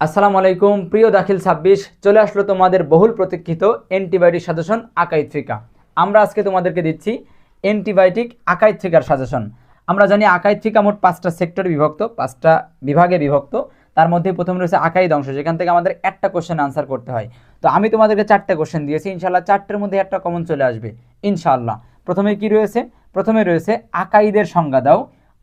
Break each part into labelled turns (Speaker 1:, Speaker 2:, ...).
Speaker 1: আসসালামু আলাইকুম প্রিয় দাখিল 26 চলে আসলো তোমাদের বহুল প্রতীক্ষিত অ্যান্টিবায়োটিক সাজেশন আকাইদ ফিকা। আমরা আজকে তোমাদেরকে দিচ্ছি অ্যান্টিবায়োটিক আকাইদ ফিকার সাজেশন। আমরা জানি আকাইদ ফিকা মোট 5টা সেক্টরে বিভক্ত, 5টা বিভাগে বিভক্ত। তার মধ্যে প্রথম রয়েছে আকাইদ অংশ, যেখান থেকে আমাদের একটা কোশ্চেন আনসার করতে হয়। তো আমি তোমাদেরকে 4টে কোশ্চেন দিয়েছি, ইনশাআল্লাহ 4টের মধ্যে একটা কমন চলে আসবে ইনশাআল্লাহ। প্রথমে কি রয়েছে? প্রথমে রয়েছে আকাইদের সংজ্ঞা দাও,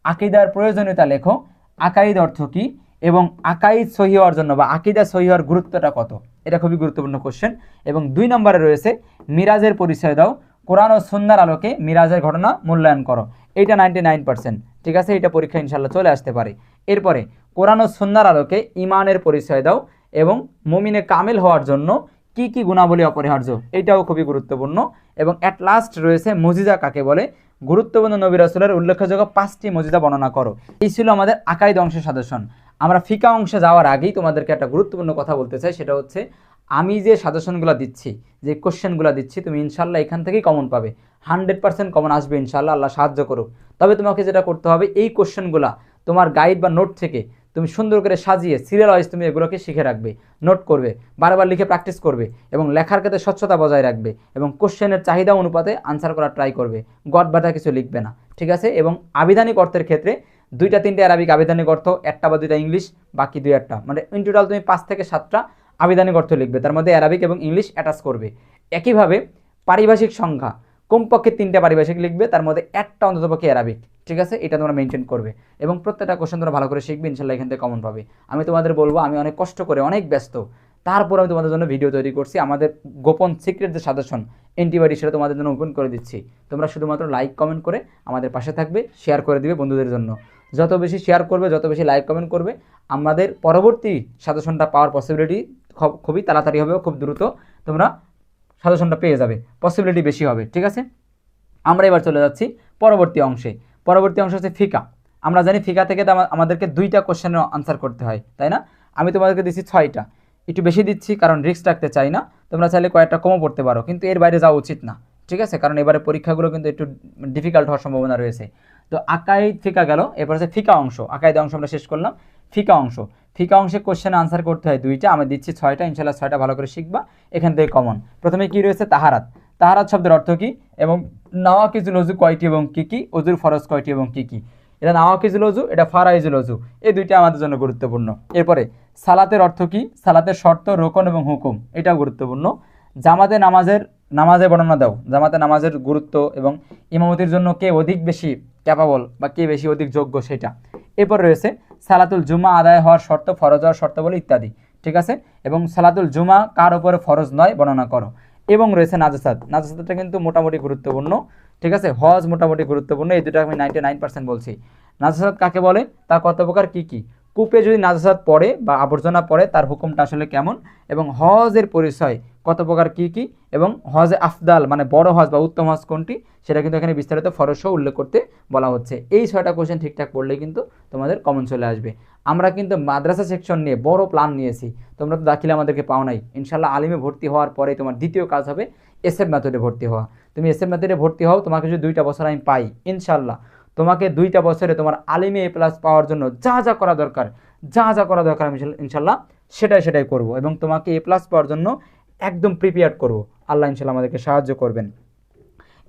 Speaker 1: আকিদার প্রয়োজনীয়তা লেখো, আকাইদ অর্থ কী এবং আকাইদ সহি হওয়ার জন্য বা আকিদা সহি হওয়ার গুরুত্বটা কত, এটা খুবই গুরুত্বপূর্ণ কোশ্চেন। এবং 2 নম্বরে রয়েছে মিরাজের পরিচয় দাও, কোরআন ও সুন্নাহর আলোকে মিরাজের ঘটনা মূল্যায়ন করো। এইটা 99%, ঠিক আছে, এটা পরীক্ষা ইনশাল্লাহ চলে আসতে পারে। এরপরে কোরআন ও সুন্নাহর আলোকে ইমানের পরিচয় দাও এবং মুমিনে কামিল হওয়ার জন্য কি কি গুণাবলী অপরিহার্য, এটাও খুবই গুরুত্বপূর্ণ। এবং অ্যাট লাস্ট রয়েছে মুজিজা কাকে বলে, গুরুত্বপূর্ণ নবী রাসূলের উল্লেখযোগ্য 5টি মুজিজা বর্ণনা করো। এই ছিল আমাদের আকাইদ অংশের সাজেশন। আমরা ফিকা অংশে যাওয়ার আগেই তোমাদেরকে একটা গুরুত্বপূর্ণ কথা বলতে চাই, সেটা হচ্ছে আমি যে সাজেশনগুলো দিচ্ছি, যে কোশ্চেনগুলো দিচ্ছি, তুমি ইনশাল্লাহ এখান থেকেই কমন পাবে, 100% কমন আসবে ইনশাল্লাহ, আল্লাহ সাহায্য করুক। তবে তোমাকে যেটা করতে হবে, এই কোশ্চেনগুলো তোমার গাইড বা নোট থেকে তুমি সুন্দর করে সাজিয়ে সিরিয়াল ওয়াইজ তুমি এগুলোকে শিখে রাখবে, নোট করবে, বারবার লিখে প্র্যাকটিস করবে এবং লেখার ক্ষেত্রে স্বচ্ছতা বজায় রাখবে এবং কোশ্চেনের চাহিদা অনুপাতে আনসার করার ট্রাই করবে, গট বাটা কিছু লিখবে না, ঠিক আছে। এবং আবিধানিক অর্থের ক্ষেত্রে 2-3টে আরবিক আবিধানিক অর্থ, 1টা বা 2টা ইংলিশ, বাকি 2-1টা, মানে ইন টোটাল তুমি 5 থেকে 7টা আবিধানিক অর্থ লিখবে, তার মধ্যে আরবিক এবং ইংলিশ অ্যাটাচ করবে। একইভাবে পারিভাষিক সংখ্যা কমপক্ষে 3টে পারিভাষিক লিখবে, তার মধ্যে একটা অন্ততপক্ষে আরবিক, ঠিক আছে, এটা তোমরা মেনটেন করবে এবং প্রত্যেকটা কোশ্চেন তোমরা ভালো করে শিখবে, ইনশাল্লাহ এখান থেকে কমন পাবে। আমি তোমাদের বলবো, আমি অনেক কষ্ট করে, অনেক ব্যস্ত, তারপর আমি তোমাদের জন্য ভিডিও তৈরি করছি, আমাদের গোপন সিক্রেট যে সাজেশন অ্যান্টিবায়োটিক, সেটা তোমাদের জন্য ওপেন করে দিচ্ছি। তোমরা শুধুমাত্র লাইক কমেন্ট করে আমাদের পাশে থাকবে, শেয়ার করে দিবে বন্ধুদের জন্য। যত বেশি শেয়ার করবে, যত বেশি লাইক কমেন্ট করবে, আমাদের পরবর্তী সাজেশনটা পাওয়ার পসিবিলিটি খুবই তাড়াতাড়ি হবে, খুব দ্রুত তোমরা সাজেশনটা পেয়ে যাবে, পসিবিলিটি বেশি হবে, ঠিক আছে। আমরা এবার চলে যাচ্ছি পরবর্তী অংশে। পরবর্তী অংশ হচ্ছে ফিকা। আমরা জানি ফিকা থেকে তো আমাদেরকে 2টা কোশ্চেনের আনসার করতে হয়, তাই না? আমি তোমাদেরকে দিচ্ছি 6টা, একটু বেশি দিচ্ছি কারণ রিস্ক রাখতে চাই না। তোমরা চাইলে কয়েকটা কমও পড়তে পারো, কিন্তু এর বাইরে যাওয়া উচিত না, ঠিক আছে, কারণ এবারে পরীক্ষাগুলো কিন্তু একটু ডিফিকাল্ট হওয়ার সম্ভাবনা রয়েছে। তো আকাইদ ফিকা গেল, এরপর হচ্ছে ফিকা অংশ। আকাইদ অংশ আমরা শেষ করলাম, ফিকা অংশ। ফিকা অংশে কোশ্চেন আনসার করতে হয় 2টা, আমি দিচ্ছি 6টা, ইনশাল্লাহ 6টা ভালো করে শিখবা, এখান থেকে কমন। প্রথমে কি রয়েছে? তাহারাত। তাহারাত শব্দের অর্থ কী এবং নাওয়াকিজুল ওযু কয়টি এবং কী কী, ওযুর ফরজ কয়টি এবং কী কী। এটা নাওয়াকিজুল ওযু, এটা ফারাইজুল ওযু, এই 2টা আমাদের জন্য গুরুত্বপূর্ণ। এরপরে সালাতের অর্থ কী, সালাতের শর্ত, রোকন এবং হুকুম, এটাও গুরুত্বপূর্ণ। জামাতে নামাজের বর্ণনা দাও, জামাতে নামাজের গুরুত্ব এবং ইমামতির জন্য কে অধিক বেশি ক্যাপাবল বা কে বেশি অধিক যোগ্য, সেটা। এরপর রয়েছে সালাতুল জুমা আদায় হওয়ার শর্ত, ফরজ হওয়ার শর্ত বলে ইত্যাদি, ঠিক আছে। এবং সালাতুল জুমা কার উপরে ফরজ নয় বর্ণনা করো। এবং রয়েছে নাজাসাত। নাজাসাতটা কিন্তু মোটামুটি গুরুত্বপূর্ণ, ঠিক আছে। হজ মোটামুটি গুরুত্বপূর্ণ, এই দুটো আমি 99% বলছি। নাজাসাত কাকে বলে, তা কত প্রকার, কী কী, কূপে যদি নাজাসাত পড়ে বা আবর্জনা পড়ে তার হুকুমটা আসলে কেমন, এবং হজের পরিচয় কত প্রকার, কী কী, এবং হজে আফদাল মানে বড় হজ বা উত্তম হজ কোনটি, সেটা কিন্তু এখানে বিস্তারিত ফরজ সহ উল্লেখ করতে বলা হচ্ছে। এই 6টা কোশ্চেন ঠিকঠাক পড়লে কিন্তু তোমাদের কমন চলে আসবে। আমরা কিন্তু মাদ্রাসা সেকশন নিয়ে বড় প্ল্যান নিয়েছি, তোমরা তো দাখিলে আমাদেরকে পাও নাই। ইনশাল্লাহ আলিমে ভর্তি হওয়ার পরে তোমার দ্বিতীয় কাজ হবে এসএফ মেথডে ভর্তি হওয়া। তুমি এসএফ মেথডে ভর্তি হও, তোমাকে যদি 2টা বছর আমি পাই, ইনশাল্লাহ তোমাকে 2টা বছরে তোমার আলিমে A+ পাওয়ার জন্য যা যা করা দরকার, আমি ইনশাল্লাহ সেটাই করব এবং তোমাকে A+ পাওয়ার জন্য একদম প্রিপেয়ার করব। আল্লাহ ইনশাল্লাহ আমাদেরকে সাহায্য করবেন।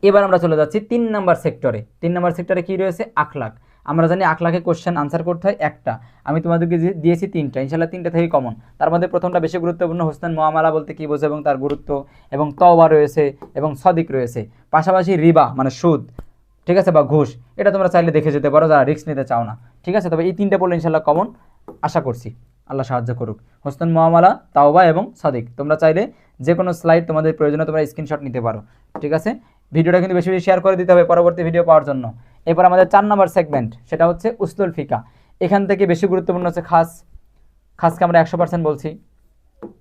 Speaker 1: এবার আমরা চলে যাচ্ছি 3 নম্বর সেক্টরে। 3 নম্বর সেক্টরে কী রয়েছে? আখলাক। আমরা জানি আখলাকে কোশ্চেন আনসার করতে হয় একটা, আমি তোমাদেরকে দিয়েছি 3টা, ইনশাল্লাহ 3টা থেকে কমন। তার মধ্যে প্রথমটা বেশি গুরুত্বপূর্ণ, হোসেন মুআমালা বলতে কী বোঝে এবং তার গুরুত্ব, এবং তওবা রয়েছে এবং সদিক রয়েছে, পাশাপাশি রিবা মানে সুদ, ঠিক আছে, বা ঘুষ, এটা তোমরা চাইলে দেখে যেতে পারো যারা রিস্ক নিতে চাও না, ঠিক আছে। তবে এই 3টে পড়লে ইনশাল্লাহ কমন আশা করছি, আল্লাহ সাহায্য করুক। হোসেন মুআমালা, তাওবা এবং সাদিক, তোমরা চাইলে যে কোনো স্লাইড তোমাদের প্রয়োজনে তোমরা স্ক্রিনশট নিতে পারো, ঠিক আছে। ভিডিওটা কিন্তু বেশি বেশি শেয়ার করে দিতে হবে পরবর্তী ভিডিও পাওয়ার জন্য। এরপর আমাদের 4 নম্বর সেগমেন্ট, সেটা হচ্ছে উসুলুল ফিকা। এখান থেকে বেশি গুরুত্বপূর্ণ হচ্ছে খাস। খাসকে আমরা 100% বলছি,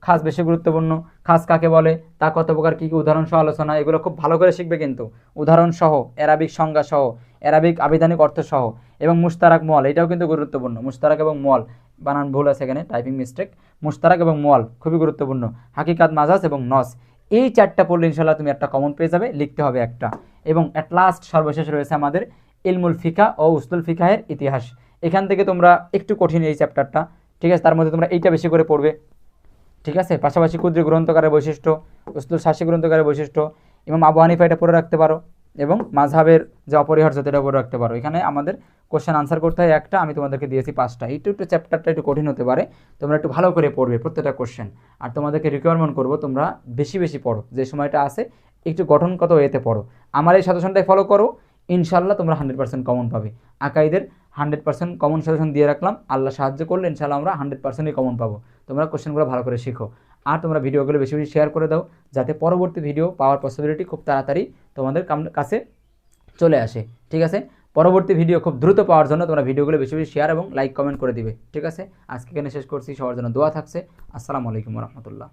Speaker 1: খাস বেশি গুরুত্বপূর্ণ। খাস কাকে বলে, তা কত প্রকার, কী কী, উদাহরণ সহ আলোচনা, এগুলো খুব ভালো করে শিখবে কিন্তু, উদাহরণ সহ, অ্যারাবিক সংজ্ঞা সহ, অ্যারাবিক আবিধানিক অর্থ সহ, এবং মুশতারাক মুয়াল, এটাও কিন্তু গুরুত্বপূর্ণ। মুশতারাক এবং মুয়াল, বানান ভুল আছে এখানে, টাইপিং মিস্টেক। মুশতারাক এবং মুয়াল খুবই গুরুত্বপূর্ণ। হাকিকাত, মাজাজ এবং নস, এই 4টা পড়লে ইনশাল্লাহ তুমি একটা কমন পেয়ে যাবে, লিখতে হবে একটা। এবং অ্যাট লাস্ট সর্বশেষ রয়েছে আমাদের ইলমুল ফিকা ও উসুলুল ফিকাহের ইতিহাস। এখান থেকে তোমরা একটু কঠিন এই চ্যাপ্টারটা, ঠিক আছে, তার মধ্যে তোমরা এইটা বেশি করে পড়বে। ঠিক আছে, পাশাপাশি কুদ্রি গ্রন্থকারের বৈশিষ্ট্য, উসতুল শাসি গ্রন্থকারের বৈশিষ্ট্য, ইমাম আবু হানিফা এটা পড়ে রাখতে পারো, এবং মাযহাবের যে অপরিহার্য এটা পড়ে রাখতে পারো। এখানে আমাদের কোশ্চেন আনসার করতে হয় একটা, আমি তোমাদেরকে দিয়েছি 5টা। একটু চ্যাপ্টারটা একটু কঠিন হতে পারে, তোমরা একটু ভালো করে পড়বে প্রত্যেকটা কোশ্চেন। আর তোমাদেরকে রিকোয়ারমেন্ট করবো তোমরা বেশি বেশি পড়ো, যে সময়টা আছে একটু গঠনগত ওয়েতে পড়ো। আমার এই সাজেশনটাই ফলো করো, ইনশাল্লাহ তোমরা 100% কমন পাবে। আকাইদের 100% কমন সাজেশন দিয়ে রাখলাম, আল্লাহ সাহায্য করলে ইনশাল্লাহ আমরা 100%ই কমন পাবো। তোমরা কোশ্চেনগুলো ভালো করে শিখো, আর তোমরা ভিডিওগুলো বেশি বেশি শেয়ার করে দাও, যাতে পরবর্তী ভিডিও পাওয়ার পসিবিলিটি খুব তাড়াতাড়ি তোমাদের কাছে চলে আসে। ঠিক আছে, পরবর্তী ভিডিও খুব দ্রুত পাওয়ার জন্য তোমরা ভিডিওগুলো বেশি বেশি শেয়ার এবং লাইক কমেন্ট করে দিবে। ঠিক আছে, আজকে এখানে শেষ করছি, সবার জন্য দোয়া থাকছে। আসসালামু আলাইকুম রহমতুল্লাহ।